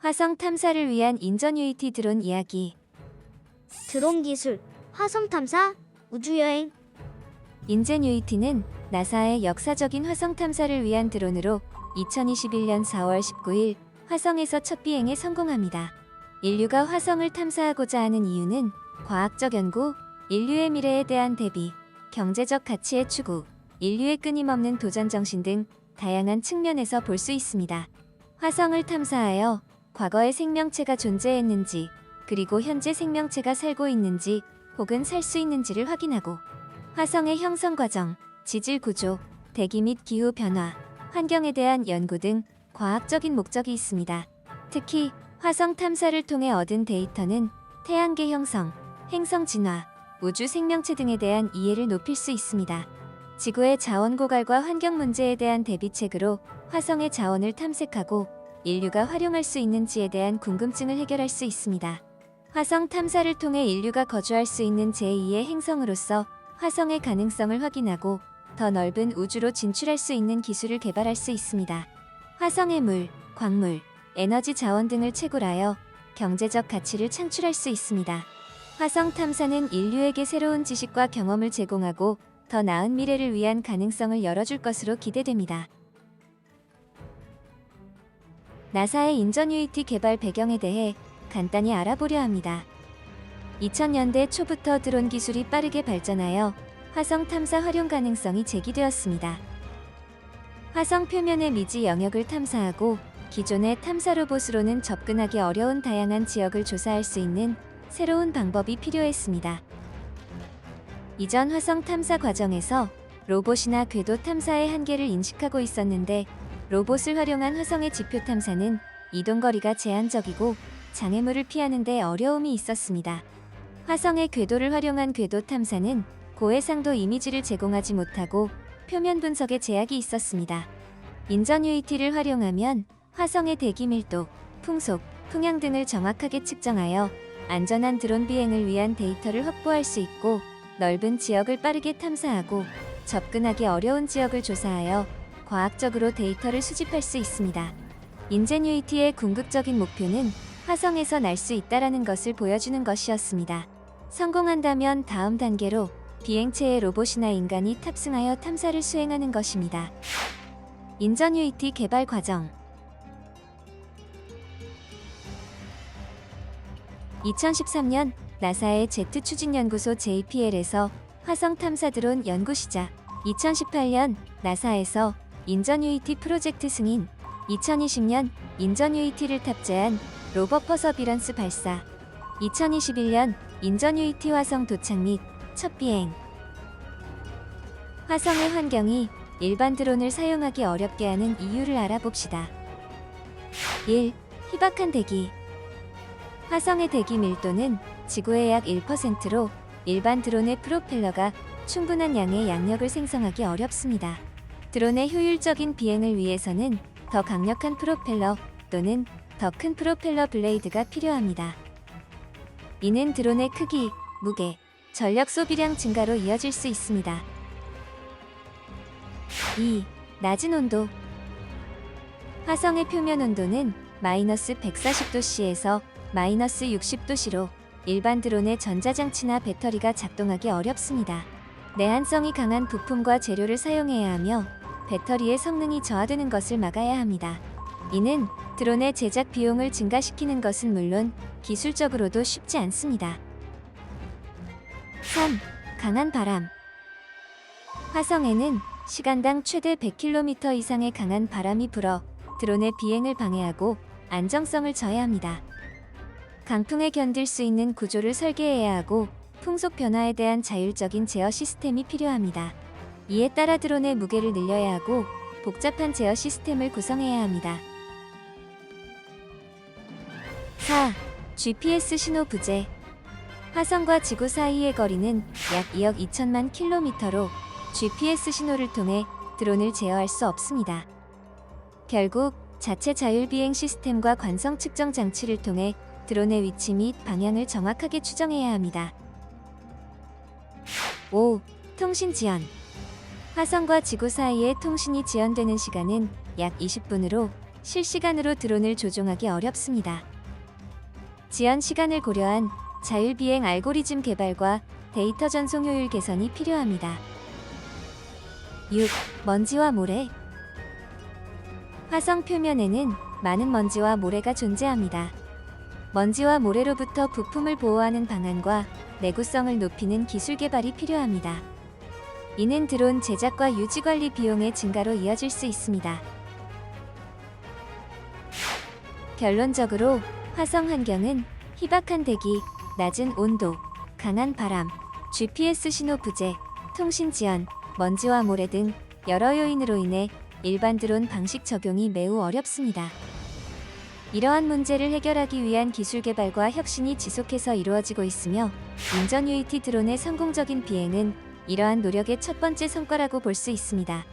화성 탐사를 위한 인전 UAT 드론 이야기. 드론 기술, 화성 탐사, 우주여행. 인젠 UAT는 나사의 역사적인 화성 탐사를 위한 드론으로 2021년 4월 19일 화성에서 첫 비행에 성공합니다. 인류가 화성을 탐사하고자 하는 이유는 과학적 연구, 인류의 미래에 대한 대비, 경제적 가치의 추구, 인류의 끊임없는 도전 정신 등 다양한 측면에서 볼 수 있습니다. 화성을 탐사하여 과거에 생명체가 존재했는지, 그리고 현재 생명체가 살고 있는지 혹은 살 수 있는지를 확인하고 화성의 형성 과정, 지질 구조, 대기 및 기후 변화, 환경에 대한 연구 등 과학적인 목적이 있습니다. 특히 화성 탐사를 통해 얻은 데이터는 태양계 형성, 행성 진화, 우주 생명체 등에 대한 이해를 높일 수 있습니다. 지구의 자원 고갈과 환경 문제에 대한 대비책으로 화성의 자원을 탐색하고 인류가 활용할 수 있는지에 대한 궁금증을 해결할 수 있습니다. 화성 탐사를 통해 인류가 거주할 수 있는 제2의 행성으로서 화성의 가능성을 확인하고 더 넓은 우주로 진출할 수 있는 기술을 개발할 수 있습니다. 화성의 물, 광물, 에너지 자원 등을 채굴하여 경제적 가치를 창출할 수 있습니다. 화성 탐사는 인류에게 새로운 지식과 경험을 제공하고 더 나은 미래를 위한 가능성을 열어줄 것으로 기대됩니다. 나사의 인전 UAT 개발 배경에 대해 간단히 알아보려 합니다. 2000년대 초부터 드론 기술이 빠르게 발전하여 화성 탐사 활용 가능성이 제기되었습니다. 화성 표면의 미지 영역을 탐사하고 기존의 탐사 로봇으로는 접근하기 어려운 다양한 지역을 조사할 수 있는 새로운 방법이 필요했습니다. 이전 화성 탐사 과정에서 로봇이나 궤도 탐사의 한계를 인식하고 있었는데, 로봇을 활용한 화성의 지표 탐사는 이동거리가 제한적이고 장애물을 피하는 데 어려움이 있었습니다. 화성의 궤도를 활용한 궤도 탐사는 고해상도 이미지를 제공하지 못하고 표면 분석에 제약이 있었습니다. 인전 UAT를 활용하면 화성의 대기 밀도, 풍속, 풍향 등을 정확하게 측정하여 안전한 드론 비행을 위한 데이터를 확보할 수 있고, 넓은 지역을 빠르게 탐사하고 접근하기 어려운 지역을 조사하여 과학적으로 데이터를 수집할 수 있습니다. 인젠 UAT의 궁극적인 목표는 화성에서 날 수 있다라는 것을 보여주는 것이었습니다. 성공한다면 다음 단계로 비행체에 로봇이나 인간이 탑승하여 탐사를 수행하는 것입니다. 인전 UAT 개발 과정. 2013년 나사의 제트 추진연구소 JPL에서 화성 탐사 드론 연구 시작. 2018년 나사에서 인전 UAT 프로젝트 승인. 2020년 인전 UAT를 탑재한 로버 퍼서비런스 발사. 2021년 인전 UAT 화성 도착 및 첫 비행. 화성의 환경이 일반 드론을 사용하기 어렵게 하는 이유를 알아봅시다. 1. 희박한 대기. 화성의 대기 밀도는 지구의 약 1%로 일반 드론의 프로펠러가 충분한 양의 양력을 생성하기 어렵습니다. 드론의 효율적인 비행을 위해서는 더 강력한 프로펠러 또는 더 큰 프로펠러 블레이드가 필요합니다. 이는 드론의 크기, 무게, 전력 소비량 증가로 이어질 수 있습니다. 2. 낮은 온도. 화성의 표면 온도는 마이너스 140도씨에서 마이너스 60도씨로 일반 드론의 전자장치나 배터리가 작동하기 어렵습니다. 내한성이 강한 부품과 재료를 사용해야 하며 배터리의 성능이 저하되는 것을 막아야 합니다. 이는 드론의 제작 비용을 증가시키는 것은 물론 기술적으로도 쉽지 않습니다. 3. 강한 바람. 화성에는 시간당 최대 100km 이상의 강한 바람이 불어 드론의 비행을 방해하고 안정성을 저해합니다. 강풍에 견딜 수 있는 구조를 설계해야 하고 풍속 변화에 대한 자율적인 제어 시스템이 필요합니다. 이에 따라 드론의 무게를 늘려야 하고 복잡한 제어 시스템을 구성해야 합니다. 4. GPS 신호 부재. 화성과 지구 사이의 거리는 약 2억 2천만 킬로미터로 GPS 신호를 통해 드론을 제어할 수 없습니다. 결국 자체 자율비행 시스템과 관성 측정 장치를 통해 드론의 위치 및 방향을 정확하게 추정해야 합니다. 5. 통신 지연. 화성과 지구 사이의 통신이 지연되는 시간은 약 20분으로 실시간으로 드론을 조종하기 어렵습니다. 지연 시간을 고려한 자율비행 알고리즘 개발과 데이터 전송 효율 개선이 필요합니다. 6. 먼지와 모래. 화성 표면에는 많은 먼지와 모래가 존재합니다. 먼지와 모래로부터 부품을 보호하는 방안과 내구성을 높이는 기술 개발이 필요합니다. 이는 드론 제작과 유지 관리 비용의 증가로 이어질 수 있습니다. 결론적으로 화성 환경은 희박한 대기, 낮은 온도, 강한 바람, GPS 신호 부재, 통신 지연, 먼지와 모래 등 여러 요인으로 인해 일반 드론 방식 적용이 매우 어렵습니다. 이러한 문제를 해결하기 위한 기술 개발과 혁신이 지속해서 이루어지고 있으며 인전 UAT 드론의 성공적인 비행은 이러한 노력의 첫 번째 성과라고 볼 수 있습니다.